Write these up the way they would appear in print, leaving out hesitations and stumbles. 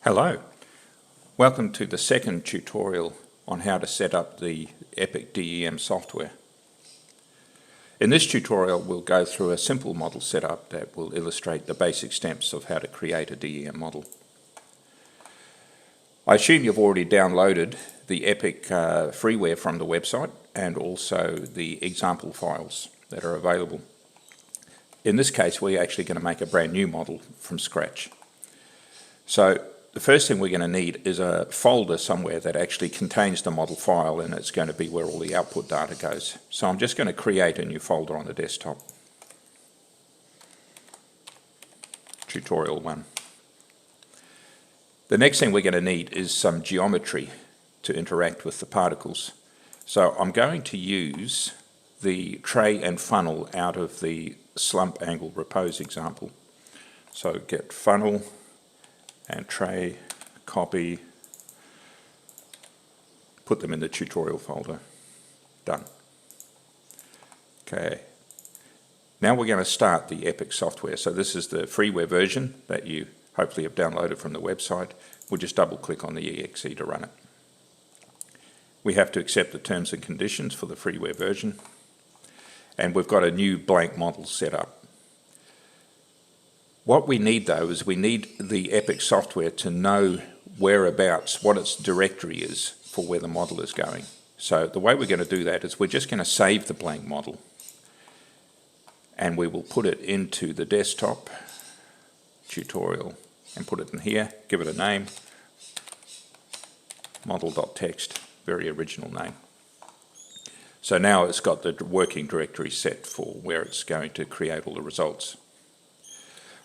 Hello, welcome to the second tutorial on how to set up the EPPIC DEM software. In this tutorial we'll go through a simple model setup that will illustrate the basic steps of how to create a DEM model. I assume you've already downloaded the EPPIC freeware from the website and also the example files that are available. In this case we're actually going to make a brand new model from scratch. So the first thing we're going to need is a folder somewhere that actually contains the model file, and it's going to be where all the output data goes. So I'm just going to create a new folder on the desktop. Tutorial 1. The next thing we're going to need is some geometry to interact with the particles. So I'm going to use the tray and funnel out of the slump angle repose example. So get funnel and tray, copy, put them in the tutorial folder. Done. Okay. Now we're going to start the EPPIC software. So this is the freeware version that you hopefully have downloaded from the website. We'll just double click on the exe to run it. We have to accept the terms and conditions for the freeware version. And we've got a new blank model set up. What we need though is we need the EPPIC software to know whereabouts, what its directory is for where the model is going. So the way we're going to do that is we're just going to save the blank model and we will put it into the desktop tutorial and put it in here, give it a name, model.txt, very original name. So now it's got the working directory set for where it's going to create all the results.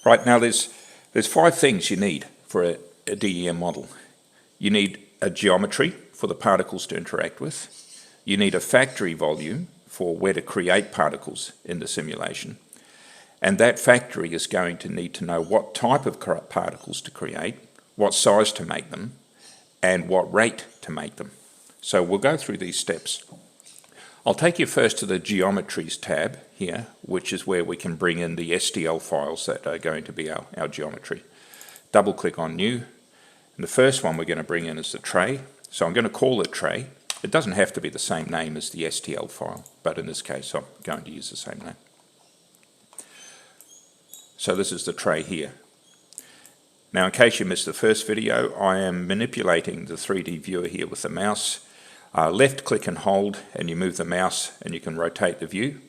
Right, now there's 5 things you need for a DEM model. You need a geometry for the particles to interact with. You need a factory volume for where to create particles in the simulation. And that factory is going to need to know what type of particles to create, what size to make them, and what rate to make them. So we'll go through these steps. I'll take you first to the Geometries tab here, which is where we can bring in the STL files that are going to be our geometry. Double click on New, and the first one we're going to bring in is the tray. So I'm going to call it tray. It doesn't have to be the same name as the STL file, but in this case I'm going to use the same name. So this is the tray here. Now in case you missed the first video, I am manipulating the 3D viewer here with the mouse. Left click and hold and you move the mouse and you can rotate the view.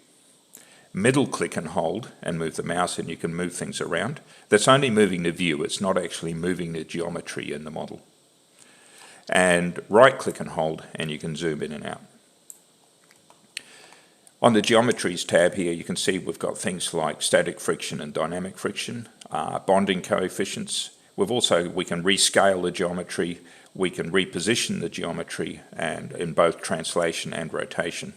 Middle click and hold and move the mouse and you can move things around. That's only moving the view, it's not actually moving the geometry in the model. And right click and hold and you can zoom in and out. On the Geometries tab here you can see we've got things like static friction and dynamic friction, bonding coefficients. We can rescale the geometry, we can reposition the geometry and in both translation and rotation.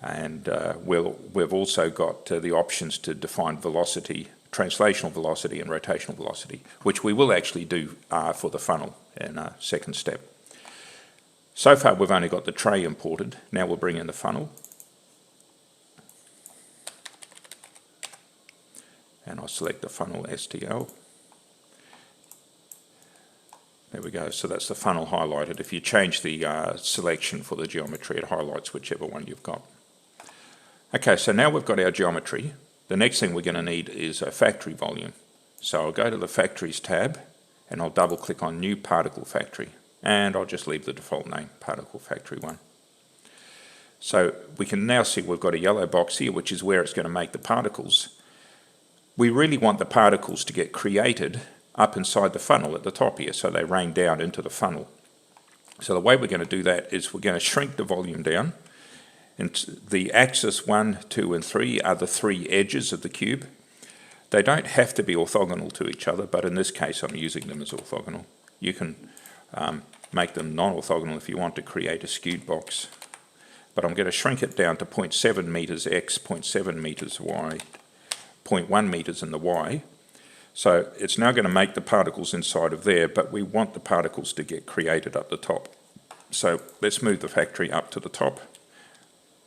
And we've also got the options to define velocity, translational velocity and rotational velocity, which we will actually do for the funnel in a second step. So far we've only got the tray imported, now we'll bring in the funnel. And I'll select the funnel STL. There we go, so that's the funnel highlighted. If you change the selection for the geometry, it highlights whichever one you've got. Okay, so now we've got our geometry. The next thing we're going to need is a factory volume. So I'll go to the Factories tab and I'll double click on New Particle Factory. And I'll just leave the default name, Particle Factory 1. So we can now see we've got a yellow box here, which is where it's going to make the particles. We really want the particles to get created up inside the funnel at the top here, so they rain down into the funnel. So the way we're going to do that is we're going to shrink the volume down, and the axis 1, 2 and 3 are the 3 edges of the cube. They don't have to be orthogonal to each other, but in this case I'm using them as orthogonal. You can make them non-orthogonal if you want to create a skewed box, but I'm going to shrink it down to 0.7 meters x, 0.7 meters y, 0.1 meters in the y. So it's now going to make the particles inside of there, but we want the particles to get created up the top. So let's move the factory up to the top,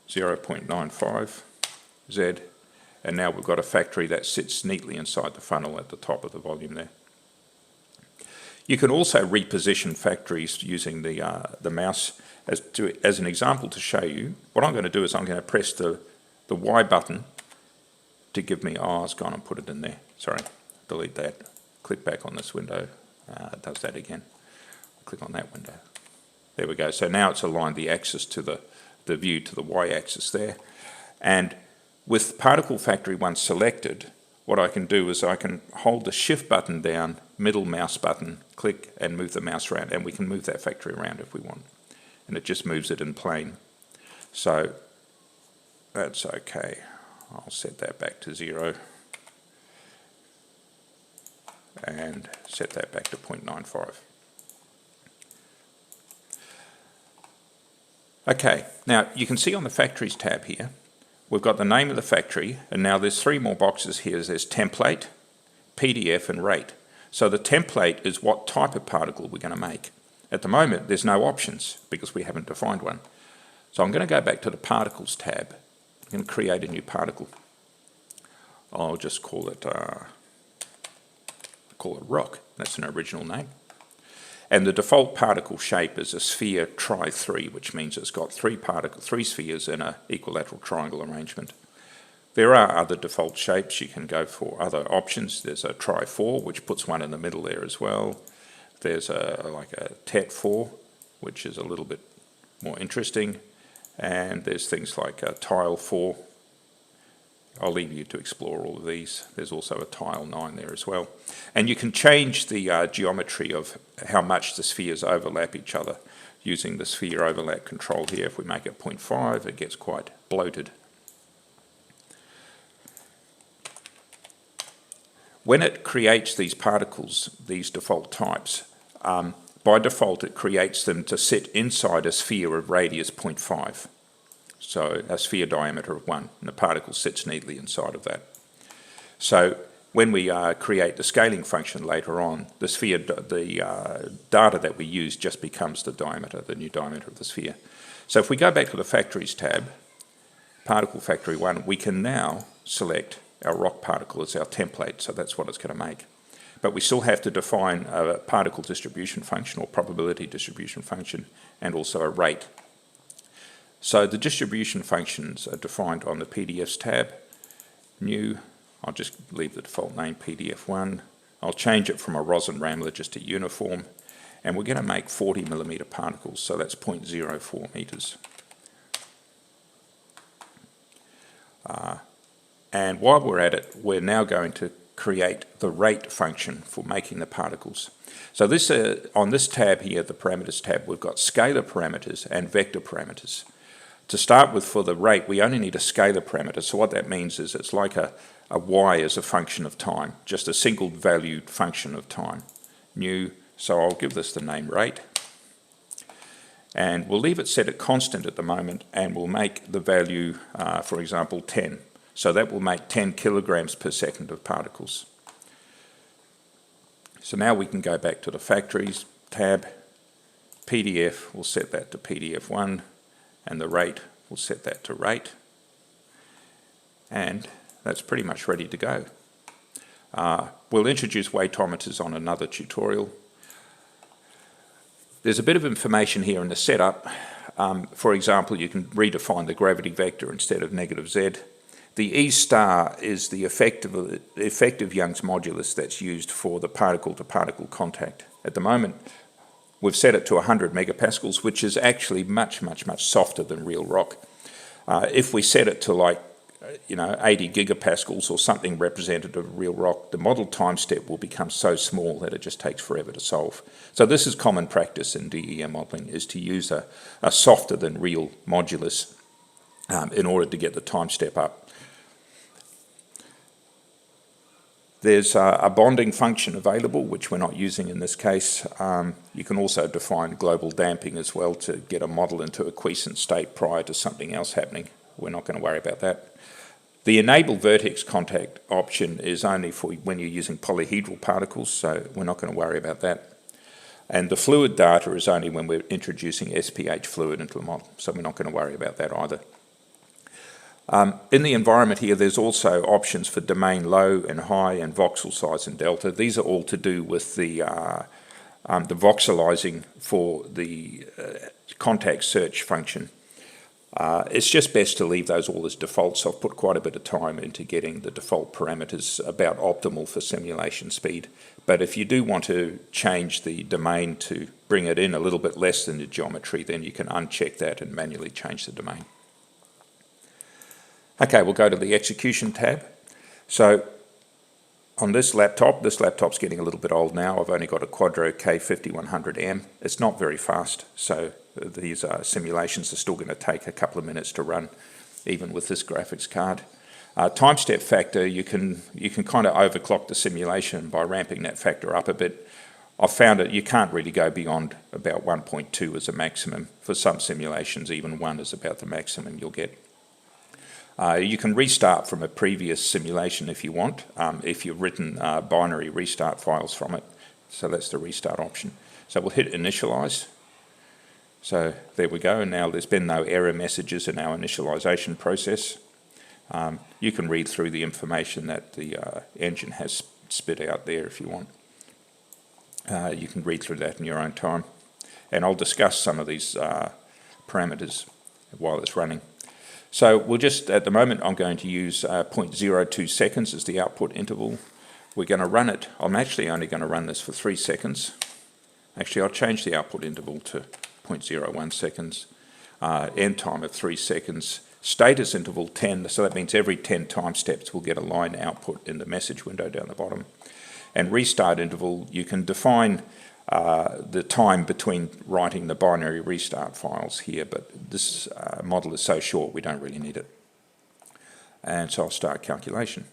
0.95 Z, and now we've got a factory that sits neatly inside the funnel at the top of the volume there. You can also reposition factories using the mouse. As an example to show you, what I'm going to do is I'm going to press the Y button to give me, oh, it's gone and put it in there. Sorry, delete that. Click back on this window. It does that again. Click on that window. There we go. So now it's aligned the axis to the view to the Y-axis there. And with Particle Factory 1 selected, what I can do is I can hold the Shift button down, middle mouse button, click and move the mouse around, and we can move that factory around if we want. And it just moves it in plane. So that's okay. I'll set that back to 0 and set that back to 0.95. Okay, now you can see on the Factories tab here, we've got the name of the factory, and now there's 3 more boxes here. There's Template, PDF and Rate. So the template is what type of particle we're going to make. At the moment, there's no options because we haven't defined one. So I'm going to go back to the Particles tab. I'm going to create a new particle. I'll just call it rock. That's an original name. And the default particle shape is a sphere tri-3, which means it's got 3 spheres in an equilateral triangle arrangement. There are other default shapes. You can go for other options. There's a tri-4, which puts one in the middle there as well. There's like a tet4, which is a little bit more interesting. And there's things like a tile4. I'll leave you to explore all of these. There's also a tile 9 there as well. And you can change the geometry of how much the spheres overlap each other using the sphere overlap control here. If we make it 0.5, it gets quite bloated. When it creates these particles, these default types, by default it creates them to sit inside a sphere of radius 0.5. So a sphere diameter of 1, and the particle sits neatly inside of that. So when we create the scaling function later on, the sphere, the data that we use just becomes the diameter, the new diameter of the sphere. So if we go back to the Factories tab, Particle Factory 1, we can now select our rock particle as our template, so that's what it's going to make. But we still have to define a particle distribution function or probability distribution function and also a rate. So the distribution functions are defined on the PDFs tab. New, I'll just leave the default name PDF1. I'll change it from a rosin Ramler just to uniform. And we're going to make 40 millimeter particles, so that's 0.04 meters. And while we're at it, we're now going to create the rate function for making the particles. So this on this tab here, the parameters tab, we've got scalar parameters and vector parameters. To start with, for the rate, we only need a scalar parameter. So what that means is it's like a y as a function of time, just a single valued function of time. New, so I'll give this the name rate. And we'll leave it set at constant at the moment, and we'll make the value, for example, 10. So that will make 10 kilograms per second of particles. So now we can go back to the Factories tab. PDF, we'll set that to PDF1. And the rate, we'll set that to rate. And that's pretty much ready to go. We'll introduce weightometers on another tutorial. There's a bit of information here in the setup. For example, you can redefine the gravity vector instead of -z. The E star is the effective Young's modulus that's used for the particle-to-particle contact. At the moment, we've set it to 100 megapascals, which is actually much, much, much softer than real rock. If we set it to like, 80 gigapascals or something representative of real rock, the model time step will become so small that it just takes forever to solve. So this is common practice in DEM modeling, is to use a softer than real modulus in order to get the time step up. There's a bonding function available, which we're not using in this case. You can also define global damping as well to get a model into a quiescent state prior to something else happening. We're not going to worry about that. The enable vertex contact option is only for when you're using polyhedral particles, so we're not going to worry about that. And the fluid data is only when we're introducing SPH fluid into the model, so we're not going to worry about that either. In the environment here, there's also options for domain low and high and voxel size and delta. These are all to do with the the voxelizing for the contact search function. It's just best to leave those all as defaults. I've put quite a bit of time into getting the default parameters about optimal for simulation speed. But if you do want to change the domain to bring it in a little bit less than the geometry, then you can uncheck that and manually change the domain. Okay, we'll go to the execution tab. So on this laptop's getting a little bit old now. I've only got a Quadro K5100M. It's not very fast, so these simulations are still going to take a couple of minutes to run, even with this graphics card. Time step factor, you can kind of overclock the simulation by ramping that factor up a bit. I've found that you can't really go beyond about 1.2 as a maximum. For some simulations, even 1 is about the maximum you'll get. You can restart from a previous simulation if you want, if you've written binary restart files from it. So that's the restart option. So we'll hit initialize. So there we go, and now there's been no error messages in our initialization process. You can read through the information that the engine has spit out there if you want. You can read through that in your own time. And I'll discuss some of these parameters while it's running. So we'll just, at the moment, I'm going to use 0.02 seconds as the output interval. We're going to run it. I'm actually only going to run this for 3 seconds. Actually, I'll change the output interval to 0.01 seconds. End time of 3 seconds. Status interval 10, so that means every 10 time steps we'll get a line output in the message window down the bottom. And restart interval, you can define the time between writing the binary restart files here, but this model is so short we don't really need it. And so I'll start calculation.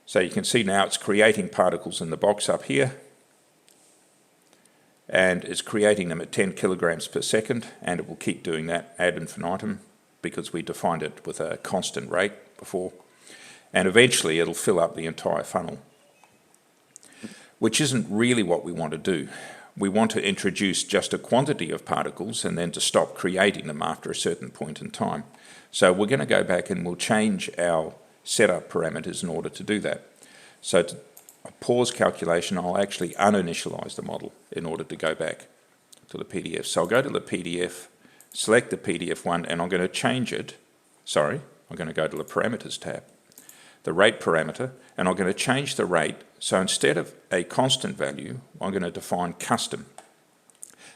So you can see now it's creating particles in the box up here, and it's creating them at 10 kilograms per second, and it will keep doing that ad infinitum because we defined it with a constant rate before, and eventually it'll fill up the entire funnel, which isn't really what we want to do. We want to introduce just a quantity of particles and then to stop creating them after a certain point in time. So we're going to go back and we'll change our setup parameters in order to do that. So to pause calculation, I'll actually uninitialize the model in order to go back to the PDF. So I'll go to the PDF, select the PDF one, and I'm going to change it. I'm going to go to the parameters tab, the rate parameter, and I'm going to change the rate. So instead of a constant value, I'm going to define custom.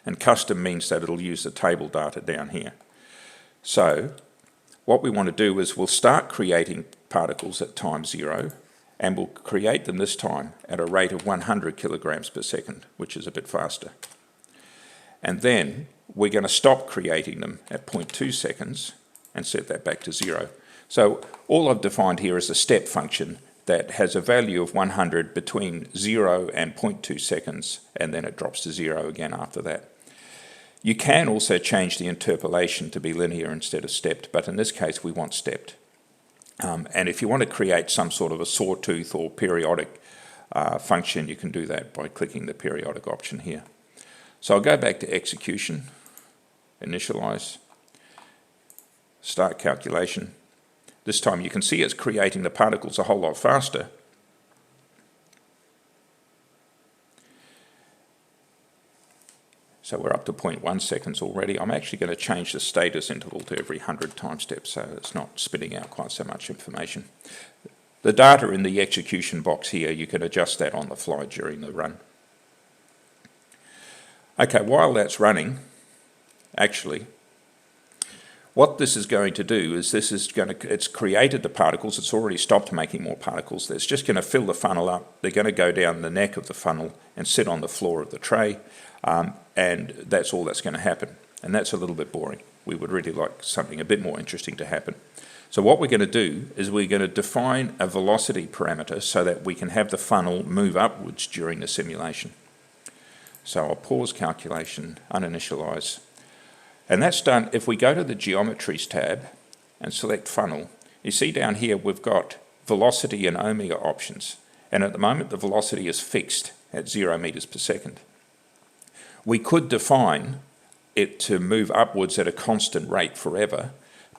And custom means that it'll use the table data down here. So what we want to do is we'll start creating particles at time 0, and we'll create them this time at a rate of 100 kilograms per second, which is a bit faster. And then we're going to stop creating them at 0.2 seconds and set that back to 0. So all I've defined here is a step function that has a value of 100 between 0 and 0.2 seconds, and then it drops to 0 again after that. You can also change the interpolation to be linear instead of stepped, but in this case we want stepped. And if you want to create some sort of a sawtooth or periodic function, you can do that by clicking the periodic option here. So I'll go back to execution, initialize, start calculation. This time you can see it's creating the particles a whole lot faster. So we're up to 0.1 seconds already. I'm actually going to change the status interval to every 100 time steps so it's not spitting out quite so much information. The data in the execution box here, you can adjust that on the fly during the run. Okay, while that's running, actually, what this is going to do is it's created the particles, it's already stopped making more particles. It's just going to fill the funnel up. They're going to go down the neck of the funnel and sit on the floor of the tray, and that's all that's going to happen. And that's a little bit boring. We would really like something a bit more interesting to happen. So what we're going to do is we're going to define a velocity parameter so that we can have the funnel move upwards during the simulation. So I'll pause calculation, uninitialize. And that's done. If we go to the Geometries tab and select Funnel, you see down here we've got velocity and omega options. And at the moment the velocity is fixed at 0 meters per second. We could define it to move upwards at a constant rate forever,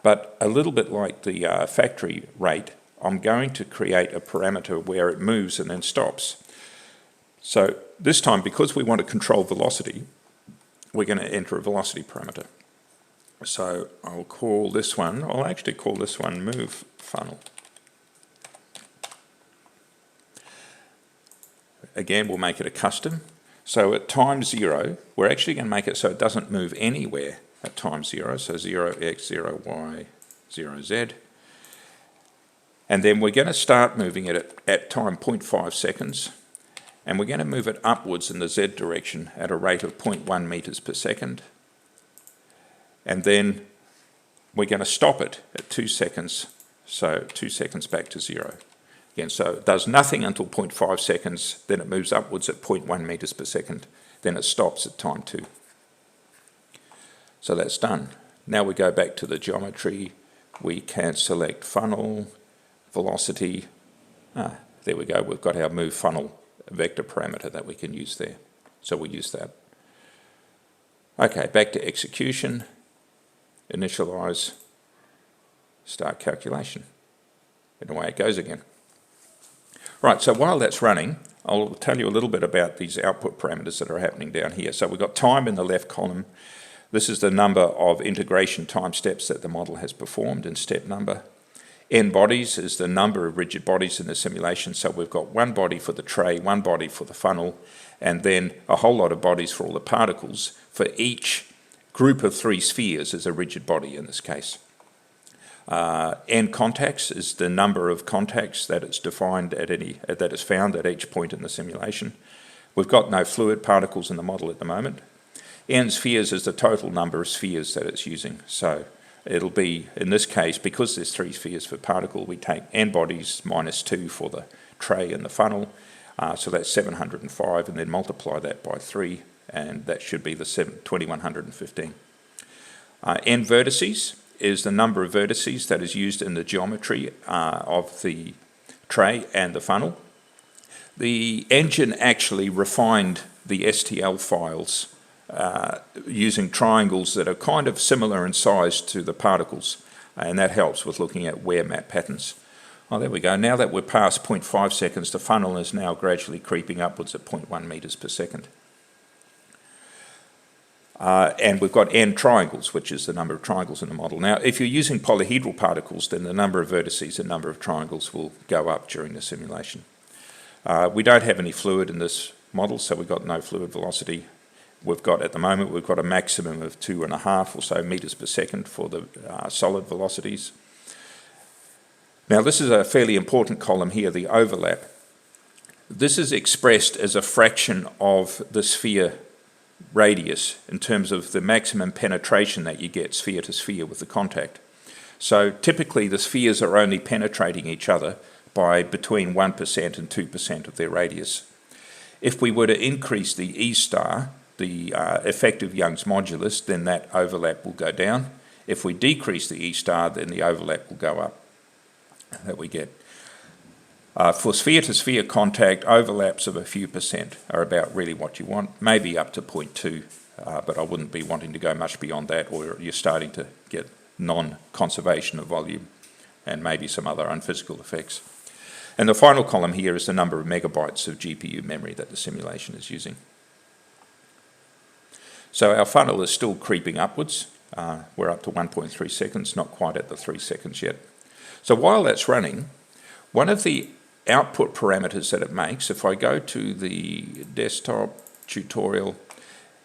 but a little bit like the factory rate, I'm going to create a parameter where it moves and then stops. So this time, because we want to control velocity, we're going to enter a velocity parameter. So I'll actually call this one move funnel. Again, we'll make it a custom. So at time 0, we're actually going to make it so it doesn't move anywhere at time 0. So 0x, 0y, 0z. And then we're going to start moving it at time 0.5 seconds. And we're going to move it upwards in the z direction at a rate of 0.1 meters per second. And then we're going to stop it at 2 seconds, so 2 seconds back to 0. Again, so it does nothing until 0.5 seconds, then it moves upwards at 0.1 meters per second, then it stops at time 2. So that's done. Now we go back to the geometry. We can select funnel, velocity. There we go, we've got our move funnel vector parameter that we can use there. So we'll use that. Okay, back to execution. Initialize, start calculation. And away it goes again. Right, so while that's running, I'll tell you a little bit about these output parameters that are happening down here. So we've got time in the left column. This is the number of integration time steps that the model has performed in step number. N bodies is the number of rigid bodies in the simulation. So we've got one body for the tray, one body for the funnel, and then a whole lot of bodies for all the particles. For each group of 3 spheres is a rigid body in this case. N contacts is the number of contacts that is defined that is found at each point in the simulation. We've got no fluid particles in the model at the moment. N spheres is the total number of spheres that it's using. So it'll be, in this case, because there's 3 spheres per particle, we take N bodies minus 2 for the tray and the funnel. So that's 705, and then multiply that by 3, and that should be the 2115. N vertices is the number of vertices that is used in the geometry of the tray and the funnel. The engine actually refined the STL files using triangles that are kind of similar in size to the particles, and that helps with looking at wear map patterns. Oh, there we go. Now that we're past 0.5 seconds, the funnel is now gradually creeping upwards at 0.1 meters per second. And we've got N triangles, which is the number of triangles in the model. Now, if you're using polyhedral particles, then the number of vertices and number of triangles will go up during the simulation. We don't have any fluid in this model, so we've got no fluid velocity. We've got, at the moment, we've got a maximum of 2.5 or so meters per second for the solid velocities. Now, this is a fairly important column here, the overlap. This is expressed as a fraction of the sphere radius in terms of the maximum penetration that you get sphere to sphere with the contact. So typically the spheres are only penetrating each other by between 1% and 2% of their radius. If we were to increase the E star, the effective Young's modulus, then that overlap will go down. If we decrease the E star, then the overlap will go up that we get. For sphere-to-sphere contact, overlaps of a few percent are about really what you want, maybe up to 0.2, but I wouldn't be wanting to go much beyond that, or you're starting to get non-conservation of volume and maybe some other unphysical effects. And the final column here is the number of megabytes of GPU memory that the simulation is using. So our funnel is still creeping upwards. We're up to 1.3 seconds, not quite at the 3 seconds yet. So while that's running, one of the output parameters that it makes, if I go to the desktop tutorial,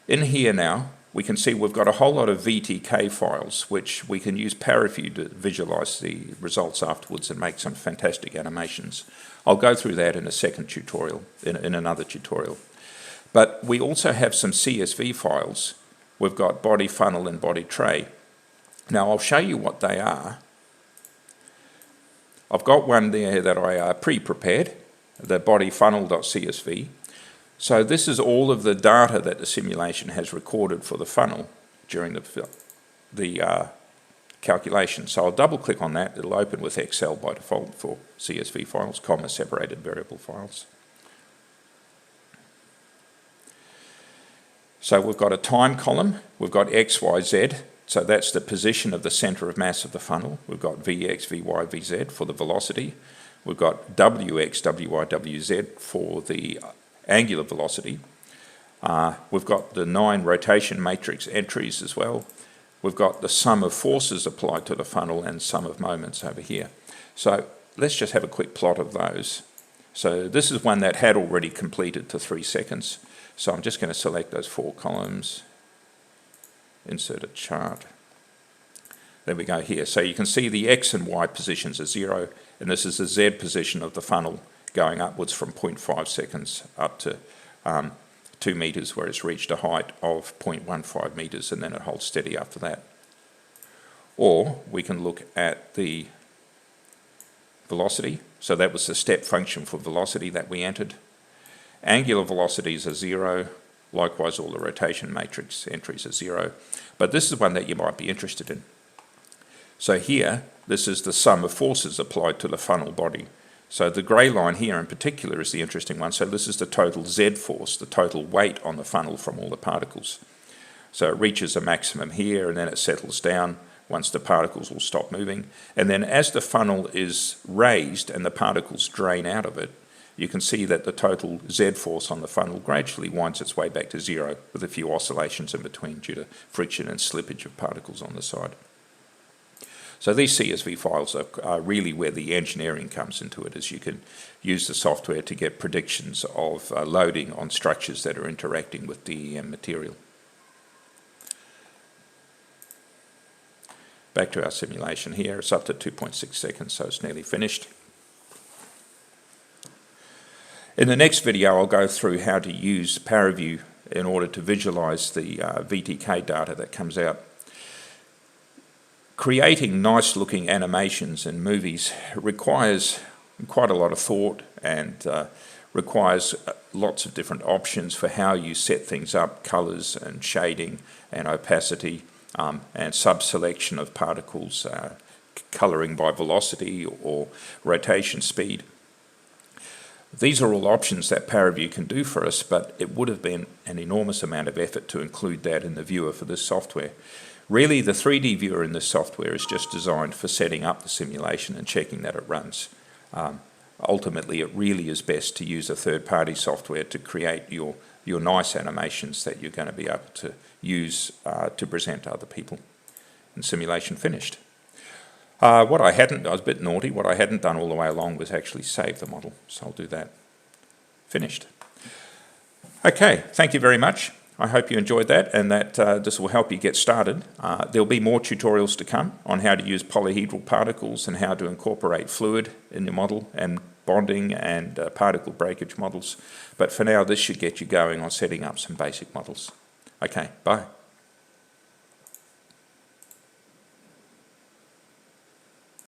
in here now, we can see we've got a whole lot of VTK files, which we can use ParaView to visualize the results afterwards and make some fantastic animations. I'll go through that in a second tutorial, in another tutorial. But we also have some CSV files. We've got body funnel and body tray. Now I'll show you what they are. I've got one there that I pre-prepared, the body funnel.csv. So this is all of the data that the simulation has recorded for the funnel during the calculation. So I'll double click on that. It'll open with Excel by default for CSV files, comma separated variable files. So we've got a time column, we've got X, Y, Z. So that's the position of the centre of mass of the funnel. We've got Vx, Vy, Vz for the velocity. We've got Wx, Wy, Wz for the angular velocity. We've got the 9 rotation matrix entries as well. We've got the sum of forces applied to the funnel and sum of moments over here. So let's just have a quick plot of those. So this is one that had already completed to 3 seconds. So I'm just going to select those 4 columns, insert a chart. There we go here. So you can see the X and Y positions are 0, and this is the Z position of the funnel going upwards from 0.5 seconds up to 2 meters, where it's reached a height of 0.15 meters, and then it holds steady after that. Or we can look at the velocity. So that was the step function for velocity that we entered. Angular velocities are 0. Likewise, all the rotation matrix entries are 0. But this is one that you might be interested in. So here, this is the sum of forces applied to the funnel body. So the grey line here in particular is the interesting one. So this is the total Z force, the total weight on the funnel from all the particles. So it reaches a maximum here, and then it settles down once the particles will stop moving. And then as the funnel is raised and the particles drain out of it, you can see that the total Z force on the funnel gradually winds its way back to 0, with a few oscillations in between due to friction and slippage of particles on the side. So these CSV files are really where the engineering comes into it, as you can use the software to get predictions of loading on structures that are interacting with DEM material. Back to our simulation here. It's up to 2.6 seconds, so it's nearly finished. In the next video, I'll go through how to use ParaView in order to visualize the VTK data that comes out. Creating nice looking animations in movies requires quite a lot of thought, and requires lots of different options for how you set things up, colours and shading and opacity, and sub-selection of particles, colouring by velocity or rotation speed. These are all options that ParaView can do for us, but it would have been an enormous amount of effort to include that in the viewer for this software. Really, the 3D viewer in this software is just designed for setting up the simulation and checking that it runs. Ultimately, it really is best to use a third-party software to create your nice animations that you're going to be able to use to present to other people. And simulation finished. I was a bit naughty, what I hadn't done all the way along was actually save the model, so I'll do that. Finished. Okay, thank you very much. I hope you enjoyed that, and that this will help you get started. There'll be more tutorials to come on how to use polyhedral particles and how to incorporate fluid in your model, and bonding and particle breakage models. But for now, this should get you going on setting up some basic models. Okay, bye.